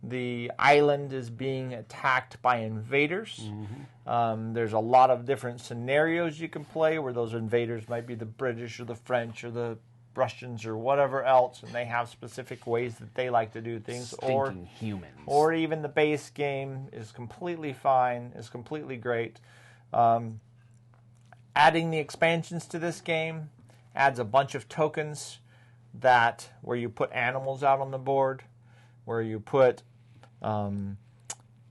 Speaker 1: the island is being attacked by invaders. Mm-hmm. There's a lot of different scenarios you can play where those invaders might be the British or the French or the Russians or whatever else, and they have specific ways that they like to do things.
Speaker 2: Stinking humans.
Speaker 1: Or even the base game is completely fine, is completely great. Adding the expansions to this game adds a bunch of tokens where you put animals out on the board, where you put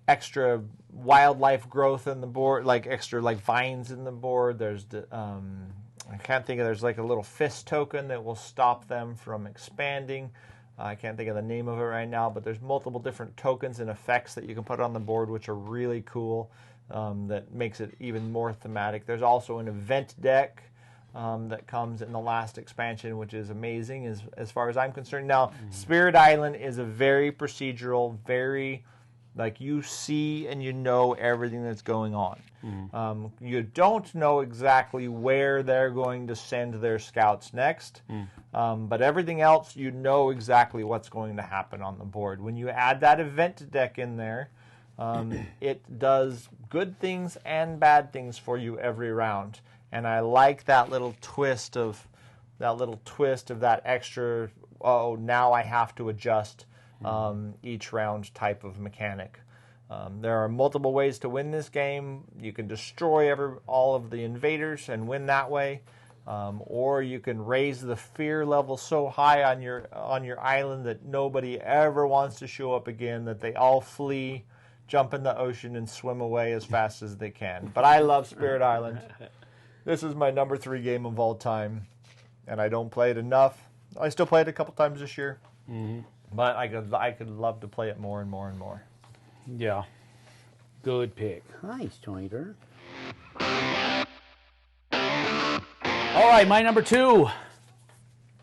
Speaker 1: extra wildlife growth in the board, like extra vines in the board. There's I can't think of, there's like a little fist token that will stop them from expanding. I can't think of the name of it right now, but there's multiple different tokens and effects that you can put on the board, which are really cool, that makes it even more thematic. There's also an event deck that comes in the last expansion, which is amazing as far as I'm concerned. Now, Spirit Island is a very procedural, very, you see and you know everything that's going on. You don't know exactly where they're going to send their scouts next, but everything else, you know exactly what's going to happen on the board. When you add that event deck in there, it does good things and bad things for you every round. And I like that little twist of that extra, now I have to adjust each round type of mechanic. There are multiple ways to win this game. You can destroy all of the invaders and win that way, or you can raise the fear level so high on your island that nobody ever wants to show up again, that they all flee, jump in the ocean, and swim away as fast as they can. But I love Spirit Island. This is my number 3 game of all time, and I don't play it enough. I still play it a couple times this year, but I could love to play it more and more and more.
Speaker 2: Yeah. Good pick. Nice, Joiner. All right, my number 2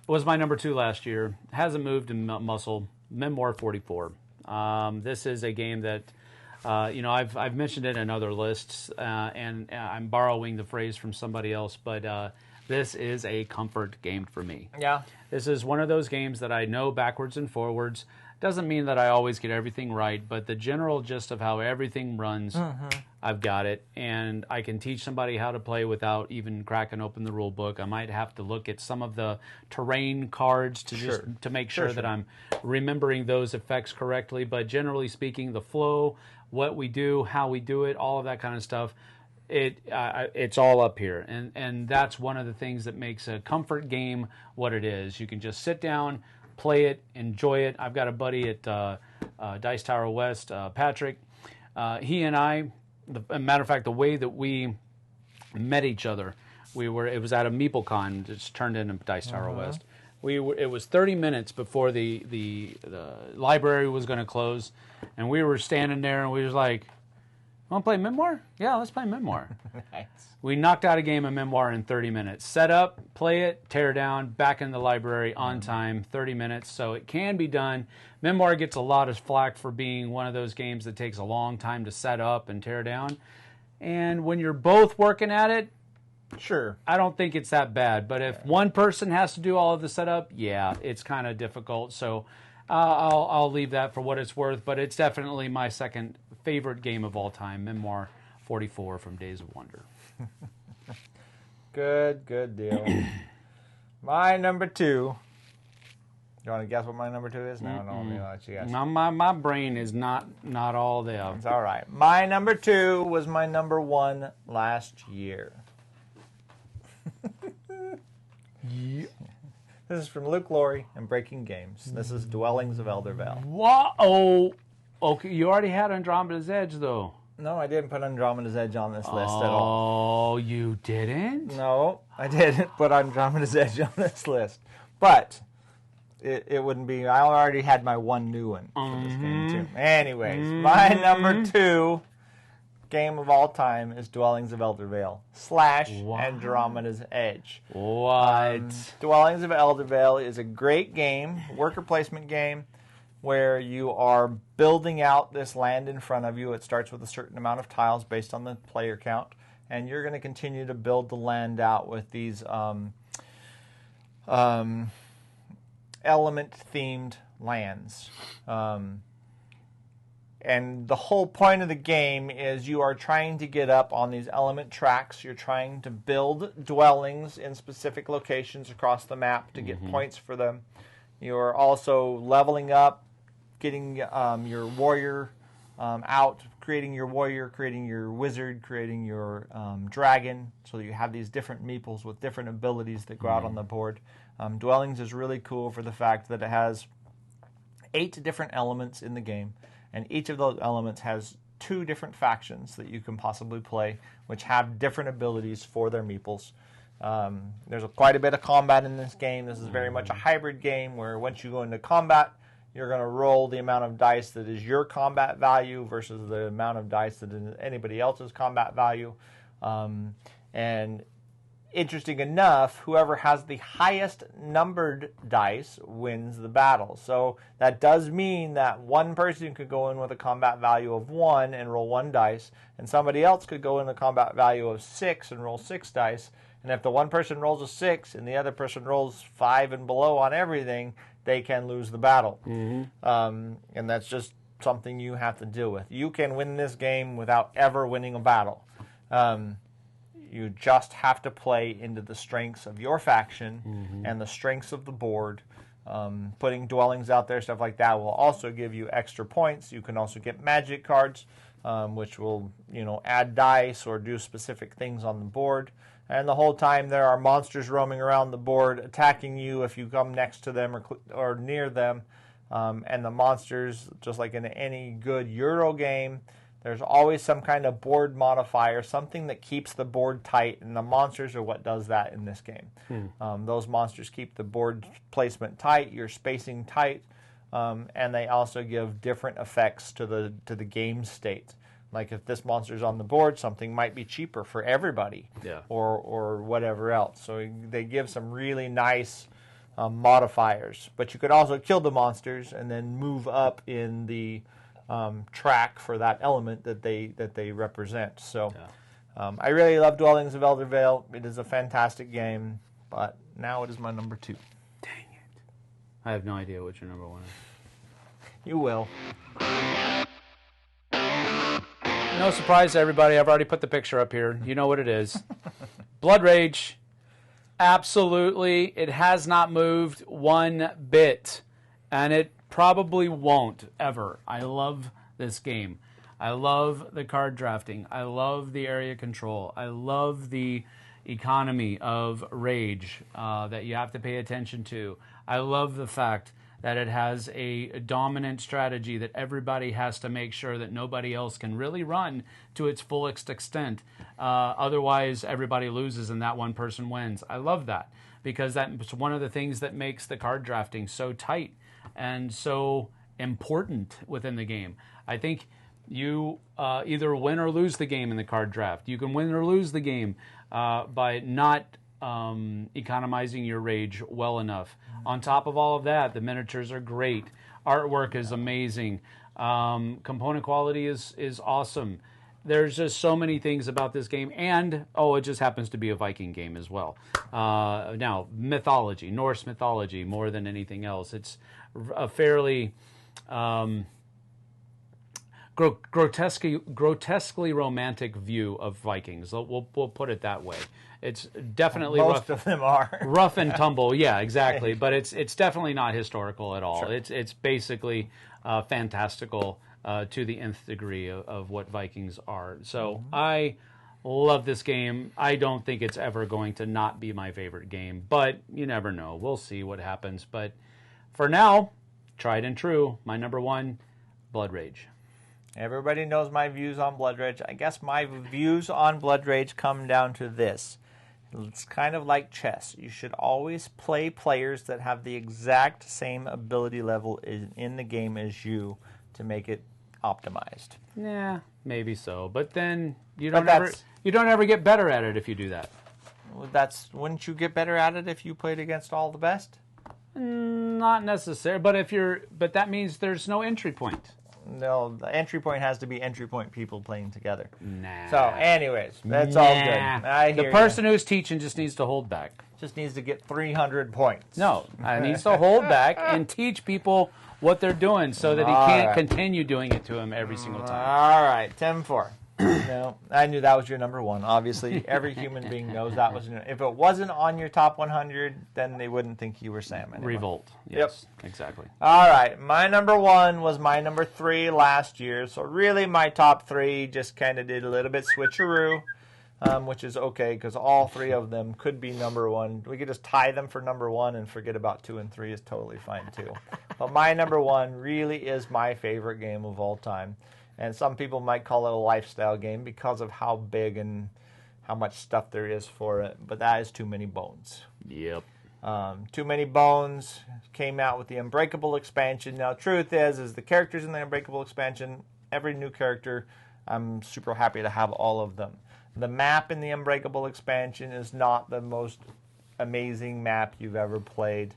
Speaker 2: was my number 2 last year. Hasn't moved in muscle. Memoir 44. This is a game that, I've mentioned it in other lists, and I'm borrowing the phrase from somebody else, but This is a comfort game for me.
Speaker 1: Yeah.
Speaker 2: This is one of those games that I know backwards and forwards. Doesn't mean that I always get everything right, but the general gist of how everything runs, I've got it. And I can teach somebody how to play without even cracking open the rule book. I might have to look at some of the terrain cards to make sure that I'm remembering those effects correctly. But generally speaking, the flow, what we do, how we do it, all of that kind of stuff, it's all up here. And that's one of the things that makes a comfort game what it is. You can just sit down, play it, enjoy it. I've got a buddy at Dice Tower West, Patrick. He and I, as a matter of fact, the way that we met each other, it was at a MeepleCon, it's turned into Dice Tower West. It was 30 minutes before the library was going to close, and we were standing there, and we was like, "Want to play Memoir? Yeah, let's play Memoir."
Speaker 1: Nice.
Speaker 2: We knocked out a game of Memoir in 30 minutes. Set up, play it, tear down, back in the library on time, 30 minutes. So it can be done. Memoir gets a lot of flack for being one of those games that takes a long time to set up and tear down. And when you're both working at it,
Speaker 1: sure,
Speaker 2: I don't think it's that bad. But if one person has to do all of the setup, yeah, it's kind of difficult. So I'll leave that for what it's worth. But it's definitely my second favorite game of all time, Memoir 44 from Days of Wonder.
Speaker 1: Good deal. My number 2. You want to guess what my number 2 is? No, let me let you guess.
Speaker 2: My brain is not all there.
Speaker 1: It's all right. My number 2 was my number 1 last year.
Speaker 2: Yeah.
Speaker 1: This is from Luke Laurie and Breaking Games. This is Dwellings of Eldervale.
Speaker 2: Whoa! Okay, you already had Andromeda's Edge, though.
Speaker 1: No, I didn't put Andromeda's Edge on this list at all.
Speaker 2: Oh, you didn't?
Speaker 1: No, I didn't put Andromeda's Edge on this list. But it wouldn't be. I already had my one new one for this game, too. Anyways, my number 2 game of all time is Dwellings of Eldervale / Andromeda's Edge.
Speaker 2: What?
Speaker 1: Dwellings of Eldervale is a great game, worker placement game, where you are building out this land in front of you. It starts with a certain amount of tiles based on the player count, and you're going to continue to build the land out with these element-themed lands. And the whole point of the game is you are trying to get up on these element tracks. You're trying to build dwellings in specific locations across the map to get points for them. You're also leveling up, getting your warrior out, creating your warrior, creating your wizard, creating your dragon, so that you have these different meeples with different abilities that go out on the board. Dwellings is really cool for the fact that it has 8 different elements in the game, and each of those elements has 2 different factions that you can possibly play, which have different abilities for their meeples. There's quite a bit of combat in this game. This is very much a hybrid game where once you go into combat, you're going to roll the amount of dice that is your combat value versus the amount of dice that is anybody else's combat value. And interesting enough, whoever has the highest numbered dice wins the battle. So that does mean that one person could go in with a combat value of 1 and roll 1 dice, and somebody else could go in with a combat value of 6 and roll 6 dice. And if the one person rolls a 6 and the other person rolls 5 and below on everything, they can lose the battle. And that's just something you have to deal with. You can win this game without ever winning a battle. You just have to play into the strengths of your faction and the strengths of the board. Putting dwellings out there, stuff like that, will also give you extra points. You can also get magic cards, which will, add dice or do specific things on the board. And the whole time there are monsters roaming around the board attacking you if you come next to them or near them. And the monsters, just like in any good Euro game, there's always some kind of board modifier, something that keeps the board tight, and the monsters are what does that in this game. Those monsters keep the board placement tight, your spacing tight, and they also give different effects to the game state. Like if this monster's on the board, something might be cheaper for everybody, or whatever else. So they give some really nice modifiers. But you could also kill the monsters and then move up in the track for that element that they represent. So I really love Dwellings of Eldervale. It is a fantastic game, but now it is my number 2.
Speaker 2: Dang it. I have no idea what your number 1 is.
Speaker 1: You will.
Speaker 2: No surprise to everybody. I've already put the picture up here. You know what it is. Blood Rage. Absolutely. It has not moved one bit. And it probably won't ever. I love this game. I love the card drafting. I love the area control. I love the economy of Rage that you have to pay attention to. I love the fact that it has a dominant strategy that everybody has to make sure that nobody else can really run to its fullest extent. Otherwise, everybody loses and that one person wins. I love that because that's one of the things that makes the card drafting so tight and so important within the game. I think you either win or lose the game in the card draft. You can win or lose the game by not economizing your rage well enough. On top of all of that, the miniatures are great. Artwork is amazing. Component quality is awesome. There's just so many things about this game. And, it just happens to be a Viking game as well. Now, mythology, Norse mythology more than anything else. It's a fairly grotesquely romantic view of Vikings. We'll put it that way. It's definitely
Speaker 1: most of them are
Speaker 2: rough and tumble. Yeah, exactly. But it's definitely not historical at all.
Speaker 1: Sure.
Speaker 2: It's basically fantastical to the nth degree of what Vikings are. So I love this game. I don't think it's ever going to not be my favorite game, but you never know. We'll see what happens. But for now, tried and true, my number 1, Blood Rage.
Speaker 1: Everybody knows my views on Blood Rage. I guess my views on Blood Rage come down to this. It's kind of like chess. You should always play players that have the exact same ability level in the game as you to make it optimized.
Speaker 2: Yeah, maybe so. But then you don't ever get better at it if you do that.
Speaker 1: Wouldn't you get better at it if you played against all the best?
Speaker 2: Not necessarily, but that means there's no entry point.
Speaker 1: No, the entry point has to be entry point people playing together.
Speaker 2: Nah.
Speaker 1: So, anyways, that's all good.
Speaker 2: The person who's teaching just needs to hold back.
Speaker 1: Just needs to get 300 points.
Speaker 2: No, he needs to hold back and teach people what they're doing so that he can't continue doing it to him every single time.
Speaker 1: All right, 10-4. No, I knew that was your number 1. Obviously, every human being knows that was. If it wasn't on your top 100, then they wouldn't think you were Sam anymore.
Speaker 2: Revolt. Yes, exactly.
Speaker 1: All right, my number 1 was my number 3 last year. So really, my top 3 just kind of did a little bit switcheroo, which is okay because all 3 of them could be number 1. We could just tie them for number 1 and forget about 2 and 3 is totally fine too. But my number 1 really is my favorite game of all time. And some people might call it a lifestyle game because of how big and how much stuff there is for it. But that is Too Many Bones.
Speaker 2: Yep.
Speaker 1: Too Many Bones came out with the Unbreakable expansion. Now, truth is the characters in the Unbreakable expansion, every new character, I'm super happy to have all of them. The map in the Unbreakable expansion is not the most amazing map you've ever played.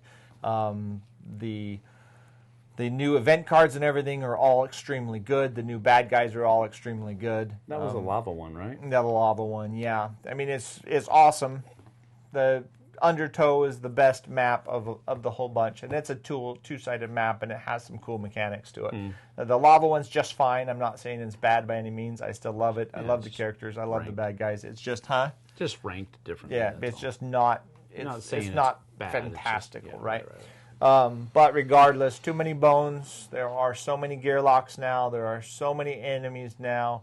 Speaker 1: The new event cards and everything are all extremely good. The new bad guys are all extremely good.
Speaker 2: That was the lava one, right?
Speaker 1: The lava one, yeah. I mean, it's awesome. The Undertow is the best map of the whole bunch, and it's a two-sided map, and it has some cool mechanics to it. The lava one's just fine. I'm not saying it's bad by any means. I still love it. I love the characters. I love the bad guys. It's just,
Speaker 2: Just ranked differently.
Speaker 1: Yeah, it's just not. It's not
Speaker 2: bad.
Speaker 1: fantastical,
Speaker 2: It's just,
Speaker 1: right? But regardless, Too Many Bones. There are so many gear locks now. There are so many enemies now.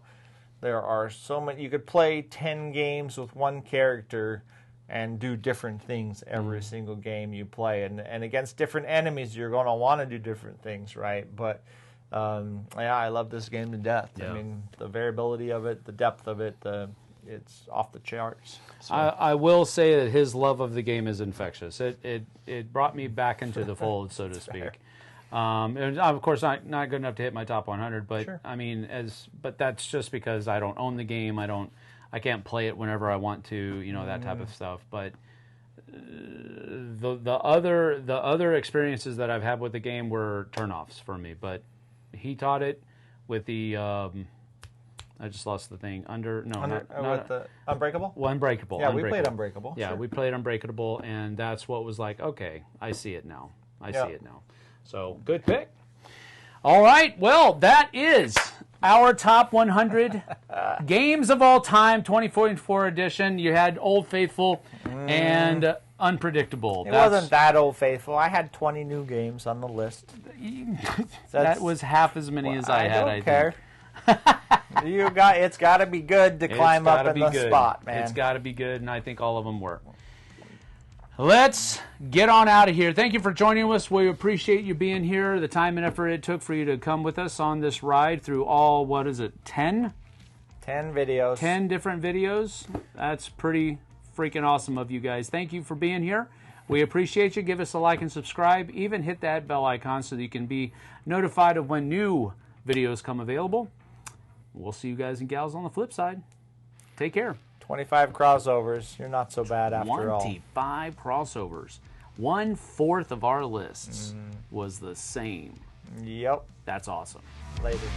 Speaker 1: There are so many. You could play 10 games with one character and do different things every single game you play. And against different enemies, you're going to want to do different things, right? But I love this game to death.
Speaker 2: Yeah.
Speaker 1: I mean, the variability of it, the depth of it, it's off the charts. So.
Speaker 2: I will say that his love of the game is infectious. It brought me back into the fold, so to speak. And of course, not good enough to hit my top 100, but
Speaker 1: sure.
Speaker 2: I mean, but that's just because I don't own the game. I can't play it whenever I want to, that type of stuff. But the other experiences that I've had with the game were turnoffs for me. But he taught it with the I just lost the thing. Not
Speaker 1: with the Unbreakable?
Speaker 2: Well, Unbreakable.
Speaker 1: Yeah, we played Unbreakable.
Speaker 2: Yeah,
Speaker 1: sure.
Speaker 2: we played Unbreakable, and that's what was like, okay, I see it now. I see it now. So, good pick. All right, well, that is our top 100 games of all time, 2044 edition. You had Old Faithful and Unpredictable.
Speaker 1: It wasn't that Old Faithful. I had 20 new games on the list.
Speaker 2: That was half as many as I had,
Speaker 1: don't
Speaker 2: I
Speaker 1: care.
Speaker 2: think.
Speaker 1: It's got to be good to climb up in the spot, man.
Speaker 2: It's got to be good, and I think all of them were. Let's get on out of here. Thank you for joining us. We appreciate you being here, the time and effort it took for you to come with us on this ride through all, 10?
Speaker 1: 10 videos.
Speaker 2: 10 different videos. That's pretty freaking awesome of you guys. Thank you for being here. We appreciate you. Give us a like and subscribe. Even hit that bell icon so that you can be notified of when new videos come available. We'll see you guys and gals on the flip side. Take care.
Speaker 1: 25 crossovers. You're not so bad after all.
Speaker 2: 25 crossovers. 1/4 of our lists was the same.
Speaker 1: Yep.
Speaker 2: That's awesome.
Speaker 1: Later.